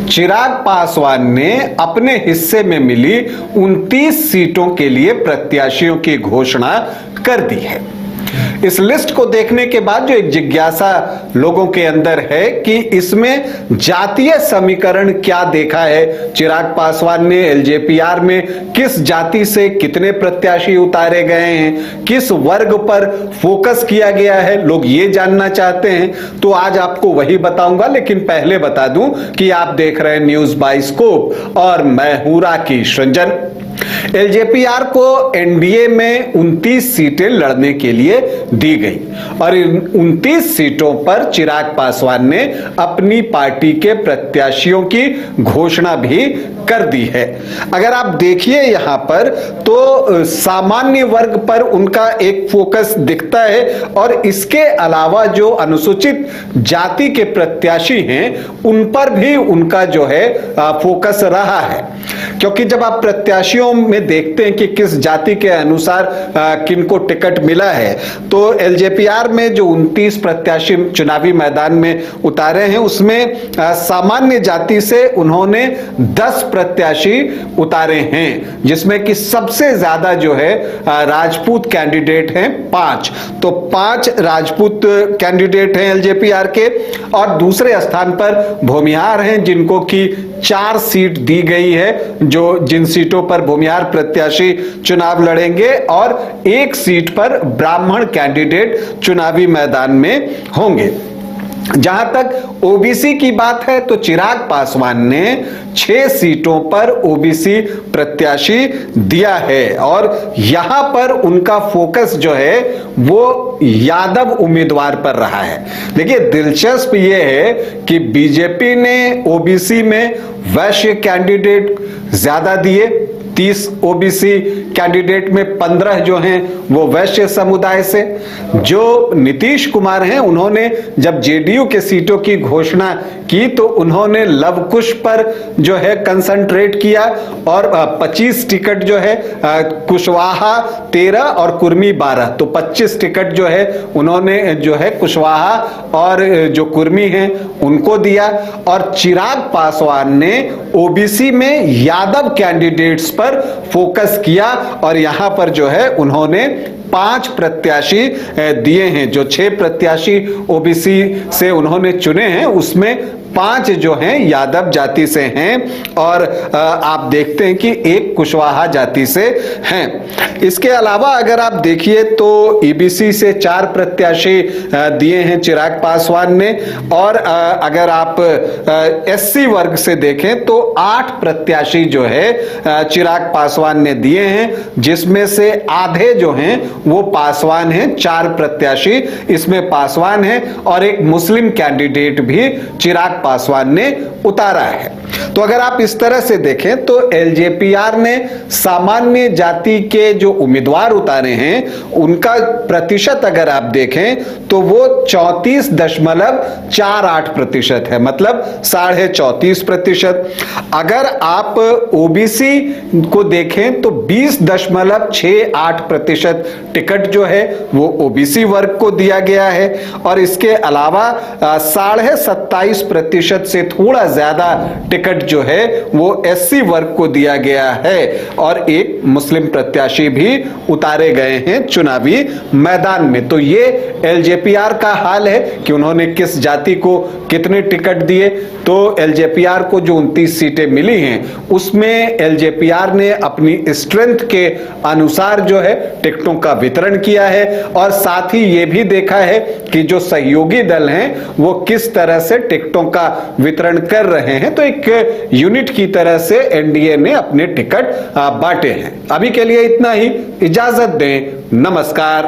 चिराग पासवान ने अपने हिस्से में मिली 29 सीटों के लिए प्रत्याशियों की घोषणा कर दी है। इस लिस्ट को देखने के बाद जो एक जिज्ञासा लोगों के अंदर है कि इसमें जातीय समीकरण क्या देखा है चिराग पासवान ने, एलजेपीआर में किस जाति से कितने प्रत्याशी उतारे गए हैं, किस वर्ग पर फोकस किया गया है, लोग ये जानना चाहते हैं। तो आज आपको वही बताऊंगा, लेकिन पहले बता दूं कि आप देख रहे हैं न्यूज बाइस्कोप और मैं हूं राकेश रंजन। एलजेपीआर को एनडीए में 29 सीटें लड़ने के लिए दी गई और इन 29 सीटों पर चिराग पासवान ने अपनी पार्टी के प्रत्याशियों की घोषणा भी कर दी है। अगर आप देखिए यहां पर तो सामान्य वर्ग पर उनका एक फोकस दिखता है और इसके अलावा जो अनुसूचित जाति के प्रत्याशी हैं उन पर भी उनका जो है फोकस रहा है, क्योंकि जब आप प्रत्याशियों में देखते हैं कि किस जाति के अनुसार किनको टिकट मिला है, तो एलजेपीआर में जो 29 प्रत्याशी चुनावी मैदान में उतारे हैं उसमें सामान्य जाति से उन्होंने 10 प्रत्याशी उतारे हैं, जिसमें कि सबसे ज्यादा जो है राजपूत कैंडिडेट हैं 5। तो 5 राजपूत कैंडिडेट हैं एलजेपीआर के और दूसरे स्थान पर भूमिहार हैं जिनको कि 4 सीट दी गई है, जो जिन सीटों पर भूमिहार प्रत्याशी चुनाव लड़ेंगे और 1 सीट पर ब्राह्मण कैंडिडेट चुनावी मैदान में होंगे। जहां तक ओबीसी की बात है तो चिराग पासवान ने 6 सीटों पर ओबीसी प्रत्याशी दिया है और यहां पर उनका फोकस जो है वो यादव उम्मीदवार पर रहा है। देखिए दिलचस्प ये है कि बीजेपी ने ओबीसी में वैश्य कैंडिडेट ज्यादा दिए, 30 ओबीसी कैंडिडेट में 15 जो हैं वो वैश्य समुदाय से। जो नीतीश कुमार हैं उन्होंने जब जेडीयू के सीटों की घोषणा की तो उन्होंने लव कुश पर जो है कंसंट्रेट किया और 25 टिकट जो है कुशवाहा 13 और कुर्मी 12, तो 25 टिकट जो है उन्होंने जो है कुशवाहा और जो कुर्मी हैं उनको दिया। और चिराग पासवान ने ओबीसी में यादव कैंडिडेट्स पर फोकस किया और यहां पर जो है उन्होंने 5 प्रत्याशी दिए हैं। जो 6 प्रत्याशी ओबीसी से उन्होंने चुने हैं उसमें 5 जो हैं यादव जाति से हैं और आप देखते हैं कि 1 कुशवाहा जाति से हैं। इसके अलावा अगर आप देखिए तो ईबीसी से 4 प्रत्याशी दिए हैं चिराग पासवान ने और अगर आप एससी वर्ग से देखें तो 8 प्रत्याशी जो है चिराग पासवान ने दिए हैं, जिसमें से आधे जो हैं वो पासवान हैं। 4 प्रत्याशी इसमें पासवान हैं और 1 मुस्लिम कैंडिडेट भी चिराग पासवान ने उतारा है। तो अगर आप इस तरह से देखें तो एलजेपीआर ने सामान्य जाति के जो उम्मीदवार उतारे हैं उनका प्रतिशत अगर आप देखें तो वो 34.48% है, मतलब 34.5%। अगर आप ओबीसी को देखें तो 20.68% टिकट जो है वो ओबीसी वर्ग को दिया गया है और इसके अलावा 27.5% से थोड़ा ज्यादा टिकट जो है वो एससी वर्ग को दिया गया है और 1 मुस्लिम प्रत्याशी भी उतारे गए हैं चुनावी मैदान में। तो ये एलजेपीआर का हाल है कि उन्होंने किस जाति को कितने टिकट दिए। तो एलजेपीआर को जो 29 सीटें मिली हैं उसमें एलजेपीआर ने अपनी स्ट्रेंथ के अनुसार जो है टिकटों का वितरण किया है और साथ ही ये भी देखा है कि जो सहयोगी दल हैं वो किस तरह से टिकटों का वितरण कर रहे हैं। तो एक यूनिट की तरह से एनडीए ने अपने टिकट बांटे हैं। अभी के लिए इतना ही, इजाजत दें, नमस्कार।